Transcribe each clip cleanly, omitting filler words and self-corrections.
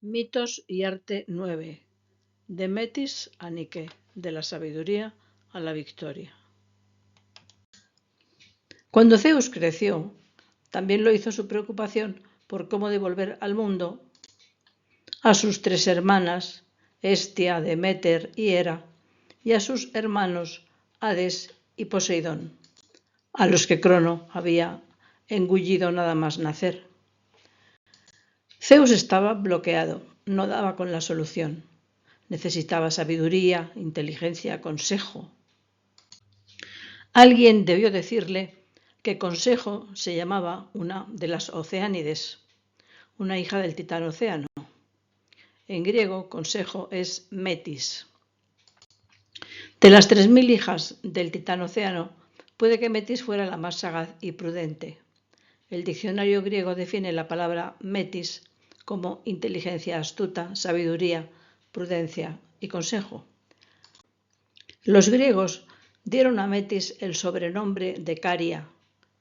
Mitos y arte 9. De Metis a Nike, de la sabiduría a la victoria. Cuando Zeus creció, también lo hizo su preocupación por cómo devolver al mundo a sus tres hermanas, Hestia, Deméter y Hera, y a sus hermanos Hades y Poseidón, a los que Crono había engullido nada más nacer. Zeus estaba bloqueado, no daba con la solución. Necesitaba sabiduría, inteligencia, consejo. Alguien debió decirle que Consejo se llamaba una de las Oceánides, una hija del titán Océano. En griego, Consejo es Metis. De las 3000 hijas del titán Océano, puede que Metis fuera la más sagaz y prudente. El diccionario griego define la palabra Metis como inteligencia astuta, sabiduría, prudencia y consejo. Los griegos dieron a Metis el sobrenombre de Caria,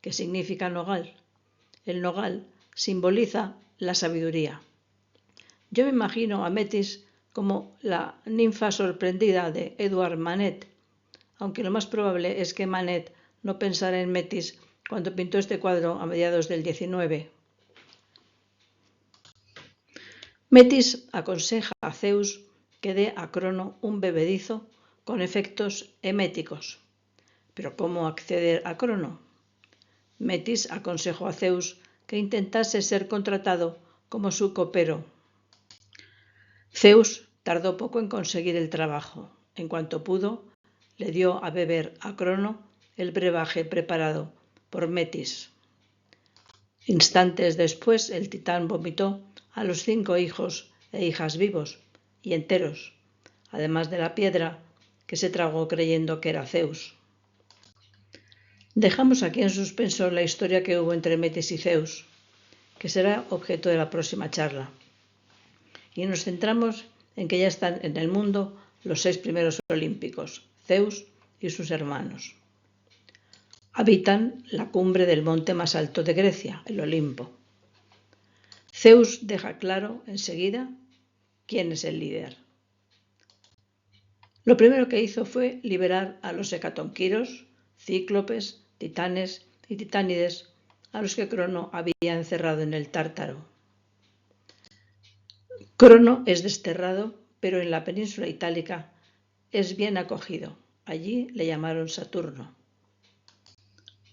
que significa nogal. El nogal simboliza la sabiduría. Yo me imagino a Metis como la ninfa sorprendida de Edward Manet, aunque lo más probable es que Manet no pensara en Metis cuando pintó este cuadro a mediados del XIX. Metis aconseja a Zeus que dé a Crono un bebedizo con efectos eméticos. ¿Pero cómo acceder a Crono? Metis aconsejó a Zeus que intentase ser contratado como su copero. Zeus tardó poco en conseguir el trabajo. En cuanto pudo, le dio a beber a Crono el brebaje preparado por Metis. Instantes después, el titán vomitó a los 5 hijos e hijas vivos y enteros, además de la piedra que se tragó creyendo que era Zeus. Dejamos aquí en suspenso la historia que hubo entre Metis y Zeus, que será objeto de la próxima charla. Y nos centramos en que ya están en el mundo los 6 primeros olímpicos, Zeus y sus hermanos. Habitan la cumbre del monte más alto de Grecia, el Olimpo. Zeus deja claro enseguida quién es el líder. Lo primero que hizo fue liberar a los hecatonquiros, cíclopes, titanes y titánides, a los que Crono había encerrado en el Tártaro. Crono es desterrado, pero en la península itálica es bien acogido. Allí le llamaron Saturno.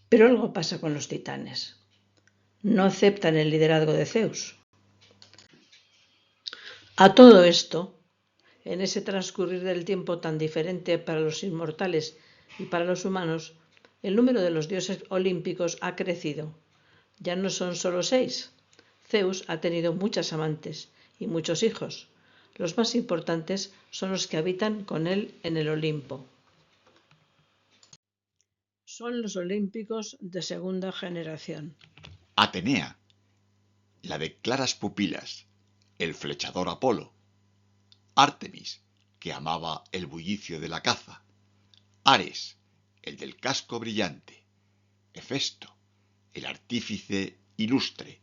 Pero algo pasa con los titanes. No aceptan el liderazgo de Zeus. A todo esto, en ese transcurrir del tiempo tan diferente para los inmortales y para los humanos, el número de los dioses olímpicos ha crecido. Ya no son solo 6. Zeus ha tenido muchas amantes y muchos hijos. Los más importantes son los que habitan con él en el Olimpo. Son los olímpicos de segunda generación. Atenea, la de claras pupilas, el flechador Apolo. Artemis, que amaba el bullicio de la caza. Ares, el del casco brillante. Hefesto, el artífice ilustre.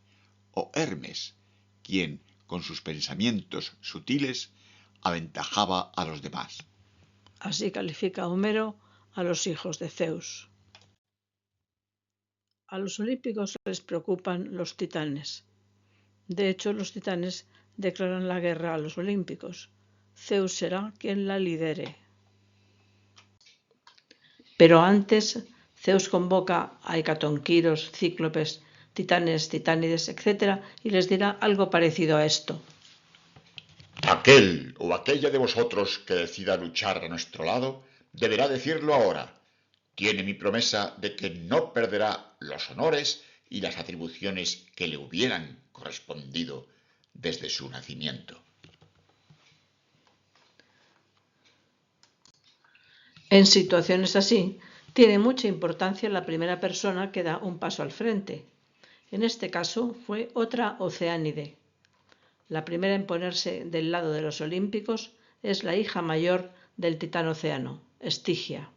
O Hermes, quien, con sus pensamientos sutiles, aventajaba a los demás. Así califica Homero a los hijos de Zeus. A los olímpicos les preocupan los titanes. De hecho, los titanes declaran la guerra a los olímpicos. Zeus será quien la lidere. Pero antes, Zeus convoca a hecatonquiros, cíclopes, titanes, titánides, etc., y les dirá algo parecido a esto. Aquel o aquella de vosotros que decida luchar a nuestro lado, deberá decirlo ahora. Tiene mi promesa de que no perderá los honores y las atribuciones que le hubieran correspondido desde su nacimiento. En situaciones así, tiene mucha importancia la primera persona que da un paso al frente. En este caso fue otra Oceánide. La primera en ponerse del lado de los olímpicos es la hija mayor del titán Océano, Estigia.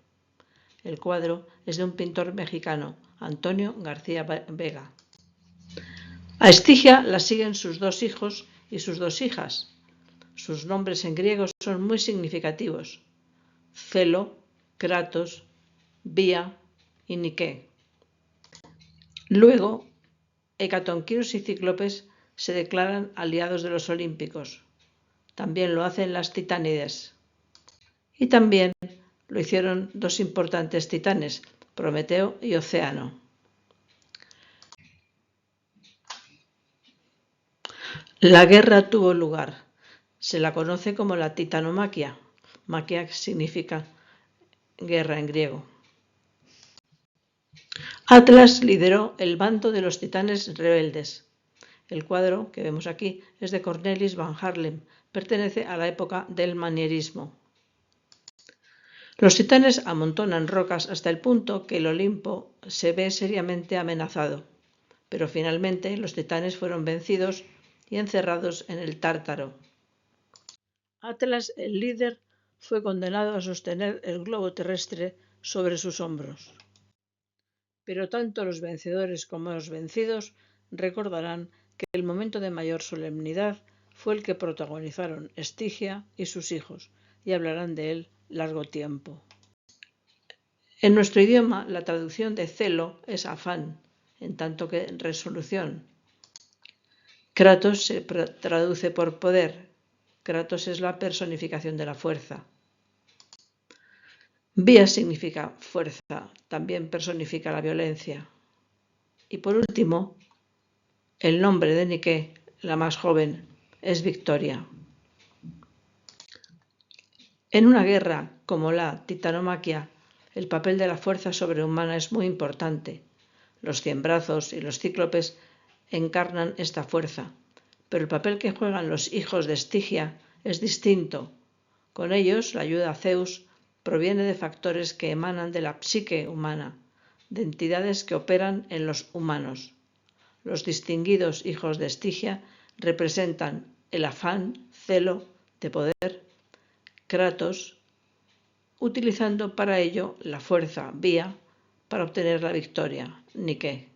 El cuadro es de un pintor mexicano, Antonio García Vega. A Estigia la siguen sus 2 hijos y sus dos hijas. Sus nombres en griego son muy significativos: Celo, Kratos, Bia y Nike. Luego, Hecatonquirus y Cíclopes se declaran aliados de los olímpicos. También lo hacen las titánides. Y también lo hicieron dos importantes titanes, Prometeo y Océano. La guerra tuvo lugar. Se la conoce como la titanomaquia. Maquia significa guerra en griego. Atlas lideró el bando de los titanes rebeldes. El cuadro que vemos aquí es de Cornelis van Haarlem. Pertenece a la época del manierismo. Los titanes amontonan rocas hasta el punto que el Olimpo se ve seriamente amenazado. Pero finalmente los titanes fueron vencidos y encerrados en el Tártaro. Atlas, el líder, fue condenado a sostener el globo terrestre sobre sus hombros. Pero tanto los vencedores como los vencidos recordarán que el momento de mayor solemnidad fue el que protagonizaron Estigia y sus hijos, y hablarán de él largo tiempo. En nuestro idioma, la traducción de celo es afán, en tanto que resolución. Kratos se traduce por poder. Kratos es la personificación de la fuerza. Bia significa fuerza, también personifica la violencia. Y por último, el nombre de Nike, la más joven, es Victoria. En una guerra como la titanomaquia, el papel de la fuerza sobrehumana es muy importante. Los ciembrazos y los cíclopes encarnan esta fuerza, pero el papel que juegan los hijos de Estigia es distinto. Con ellos, la ayuda a Zeus proviene de factores que emanan de la psique humana, de entidades que operan en los humanos. Los distinguidos hijos de Estigia representan el afán, celo, de poder, Kratos, utilizando para ello la fuerza, Bia, para obtener la victoria, Nike.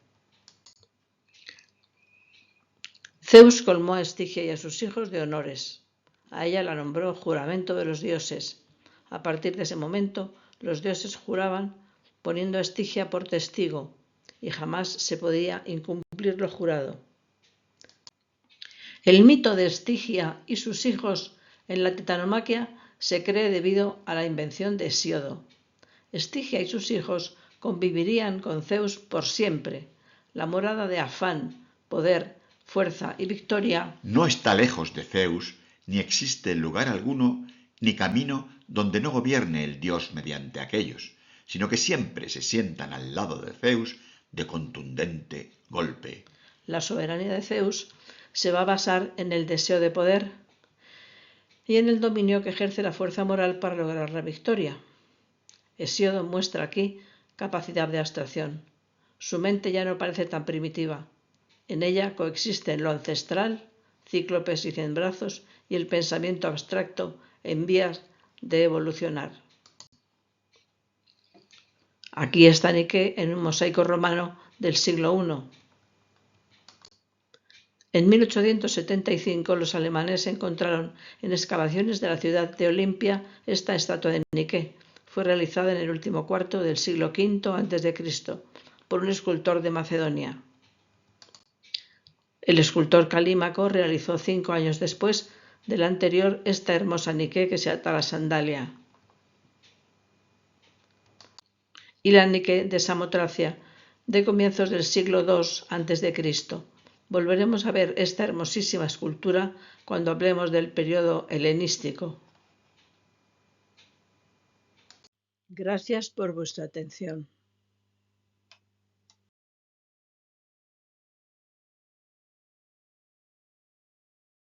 Zeus colmó a Estigia y a sus hijos de honores. A ella la nombró juramento de los dioses. A partir de ese momento, los dioses juraban poniendo a Estigia por testigo, y jamás se podía incumplir lo jurado. El mito de Estigia y sus hijos en la titanomaquia se cree debido a la invención de Hesíodo. Estigia y sus hijos convivirían con Zeus por siempre. La morada de afán, poder, fuerza y victoria no está lejos de Zeus, ni existe lugar alguno, ni camino donde no gobierne el dios mediante aquellos, sino que siempre se sientan al lado de Zeus de contundente golpe. La soberanía de Zeus se va a basar en el deseo de poder y en el dominio que ejerce la fuerza moral para lograr la victoria. Hesíodo muestra aquí capacidad de abstracción. Su mente ya no parece tan primitiva. En ella coexisten lo ancestral, cíclopes y ciembrazos, y el pensamiento abstracto en vías de evolucionar. Aquí está Nike en un mosaico romano del siglo I. En 1875 los alemanes encontraron en excavaciones de la ciudad de Olimpia esta estatua de Nike. Fue realizada en el último cuarto del siglo V a.C. por un escultor de Macedonia. El escultor Calímaco realizó 5 años después de la anterior esta hermosa Nike que se ata a la sandalia. Y la Nike de Samotracia, de comienzos del siglo II a.C. Volveremos a ver esta hermosísima escultura cuando hablemos del periodo helenístico. Gracias por vuestra atención.